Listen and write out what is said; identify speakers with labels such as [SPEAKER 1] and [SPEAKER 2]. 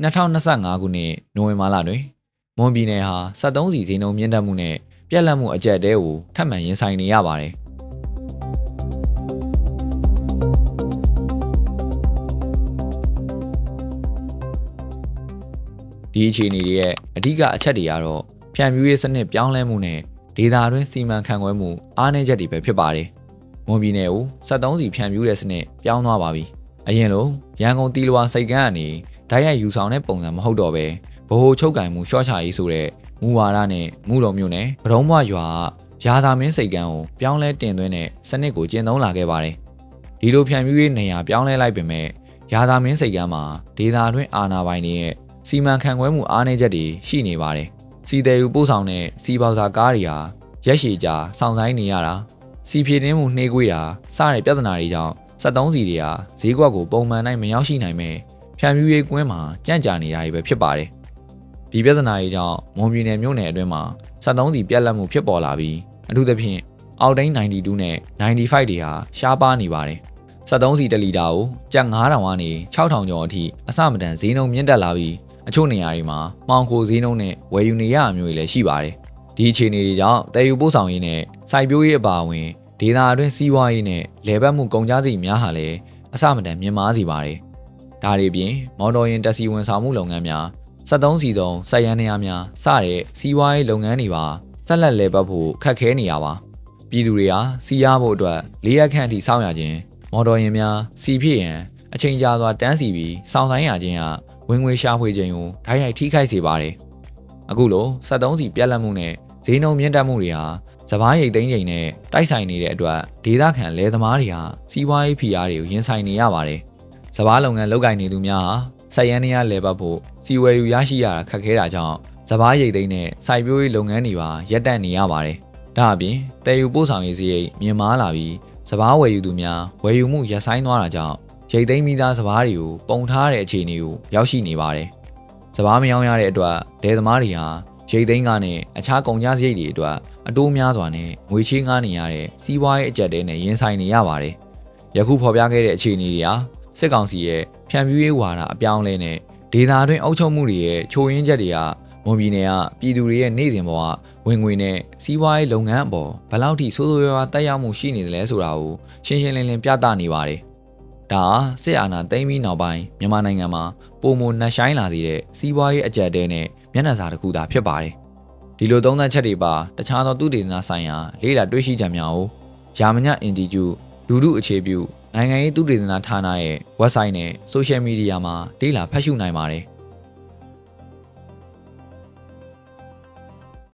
[SPEAKER 1] 2025 ခုနှစ်နိုဝင်ဘာလတွင်မွန်ပြည်နယ်ဟာ73စီဈေးနှုန်းမြင့်တက်မှုနဲ့ပြက်လက်မှုအကျပ်တဲကိုထပ်မံရင်ဆိုင်နေရပါတယ်။ဒီအခြေအနေတွေရဲ့အဓိကအချက်တွေကတော့ဖြန့်ဖြူးရေးစနစ်ပြောင်းလဲမှုနဲ့ဒေသတွင်းစီမံခန့်ခွဲမှုအားနည်းချက်တွေပဲဖြစ်ပါတယ်။မွန်ပြည်နယ်ကို73စီဖြန့်ဖြူးတဲ့စနစ်ပြောင်းသွားပါပြီ။အရင်လိုရန်ကုန်တီလွာစိတ်ကန်းကနေဓာတ်ရိုက်ယူဆောင်တဲ့ပုံစံမဟုတ်တော့ပဲဗဟိုချုပ်ကင်မှုရှော့ချရေးဆိုတဲ့မူဝါဒနဲ့မူတော်မျိုးနဲ့ပဒုံးဘွားရွာရာသာမင်းစိတ်ကန်းကိုပြောင်းလဲတင်သွင်းတဲ့စနစ်ကိုကျင့်သုံးလာခဲ့ပါတယ်။ဒီလိုဖြန့်ဖြူးရေးနေရာပြောင်းလဲလိုက်ပေမဲ့ရာသာမင်းစိတ်ကန်းမှာဒေသတွင်းအာဏာပိုင်တွေရဲ့စီမံခန့်ခွဲမှုအားနည်းချက်တွေရှိနေပါတယ်။စီတယ်ယူပို့ဆောင်တဲ့စီပေါစာကားတွေဟာရက်ရှည်ကြာစောင့်ဆိုင်နေရတာစီဖြည့်နှင်းမှုနှေးကွေးတာစတဲ့ပြဿနာတွေကြောင့်73စီတွေဟာဈေးကွက်ကိုပုံမှန်တိုင်းမရောက်ရှိနိုင်မဲ့ဖြန့်ဖြူးရေးကွင်းမှာကြန့်ကြာနေတာတွေပဲဖြစ်ပါတယ်။ဒီပြဿနာတွေကြောင့်မွန်ပြည်နယ်မြို့နယ်အတွင်းမှာ73စီပြက်လက်မှုဖြစ်ပေါ်လာပြီးအထူးသဖြင့်အောက်တိန်း92နဲ့95တွေဟာရှားပါးနေပါတယ်။73စီ1လီတာကိုကျပ်9000ကနေ6000ကျော်အထိအစမတန်ဈေးနှုန်းမြင့်တက်လာပြီးအချို့နေရာတွေမှာမှောင်ခိုဈေးနှုန်းနဲ့ဝယ်ယူနေရအမျိုးတွေလည်းရှိပါတယ်။ဒီအခြေအနေတွေကြောင့်တည်ယူပို့ဆောင်ရေးနဲ့စိုက်ပျိုးရေးအပါအဝင်ဒေသအတွင်းစီးပွားရေးနဲ့လယ်ပတ်မှုကုန်ကျစရိတ်များဟာလည်းအစမတန်မြင့်မားစေပါတယ်။ဒါတွေပြင်မော်တော်ယာဉ်တက်စီဝန်ဆောင်မှုလုပ်ငန်းများ73စီသုံးစိုက်ရန်နေရာများစတဲ့စီးပွားရေးလုပ်ငန်းတွေပါဆက်လက်လည်ပတ်ဖို့ခက်ခဲနေရပါပြည်သူတွေဟာစီးရဖို့အတွက်၄ရက်ခန့်အထိစောင့်ရခြင်းမော်တော်ယာဉ်များစီဖြစ်ရန်အချိန်ကြာစွာတန်းစီပြီးစောင့်ဆိုင်ရခြင်းဟာဝင်ငွေရှာဖွေခြင်းကိုဓာတ်ရိုက်ထိခိုက်စေပါတယ်။အခုလို73စီပြက်လက်မှုနဲ့ဈေးနှုန်းမြင့်တက်မှုတွေဟာစပားရိတ်သိမ်းချိန်နဲ့တိုက်ဆိုင်နေတဲ့အတွက်ဒေသခံလယ်သမားတွေဟာစီးပွားရေးဖိအားတွေကိုရင်ဆိုင်နေရပါတယ်။စပားလုပ်ငန်းလုပ်ကိုင်နေသူများဟာစိုက်ရန်နေရလည်ပတ်ဖို့စီဝယ်ယူရရှိရတာခက်ခဲတာကြောင့်စပားရိတ်သိမ်းနဲ့စိုက်ပျိုးရေးလုပ်ငန်းတွေပါရပ်တန့်နေရပါတယ်။ဒါအပြင်တည်ယူပို့ဆောင်ရေးစရိတ်မြင့်မားလာပြီးစပားဝယ်ယူသူများဝယ်ယူမှုရပ်ဆိုင်းသွားတာကြောင့်ရိတ်သိမ်းမိသားစပားတွေကိုပုံထားတဲ့အခြေအနေကိုရောက်ရှိနေပါတယ်။စပားမရောင်းရတဲ့အတွက်လယ်သမားတွေဟာရိတ်သိမ်းကနဲ့အခြားကုန်ကျစရိတ်တွေအတွက်အတိုးများစွာနဲ့ငွေချေးငှားနေရတဲ့စီးပွားရေးအကျပ်တဲနဲ့ရင်ဆိုင်နေရပါတယ်။ယခုဖော်ပြခဲ့တဲ့အခြေအနေတွေဟာစစ်ကောင်စီရဲ့ဖြန့်ဖြူးရေးဝါဒအပြောင်းအလဲနဲ့ဒေသတွင်းအုပ်ချုပ်မှုတွေရဲ့ချိုးယွင်းချက်တွေကမွန်ပြည်နယ်ကပြည်သူတွေရဲ့နေ့စဉ်ဘဝဝင်ငွေနဲ့စီးပွားရေးလုပ်ငန်းအပေါ်ဘယ်လောက်ထိဆိုးဆိုးရွားရွားတက်ရောက်မှုရှိနေသလဲဆိုတာကိုရှင်းရှင်းလင်းလင်းပြသနေပါတယ်။ဒါဟာစစ်အာဏာသိမ်းပြီးနောက်ပိုင်းမြန်မာနိုင်ငံမှာပုံမနှက်ဆိုင်လာစေတဲ့စီးပွားရေးအကျပ်တဲနဲ့မျက်နှာစာတစ်ခုသာဖြစ်ပါတယ်။ဒီလိုသုံးသပ်ချက်တွေပါတခြားသောသုတေသနဆိုင်ရာလေ့လာတွေ့ရှိချက်များကိုယာမညအင်တီကျူလူထုအခြေပြုနိုင်ငံရေးသုတေသနဌာနရဲ့ website နဲ့ social media မှာလေ့လာဖတ်ရှုနိုင်ပါတယ်။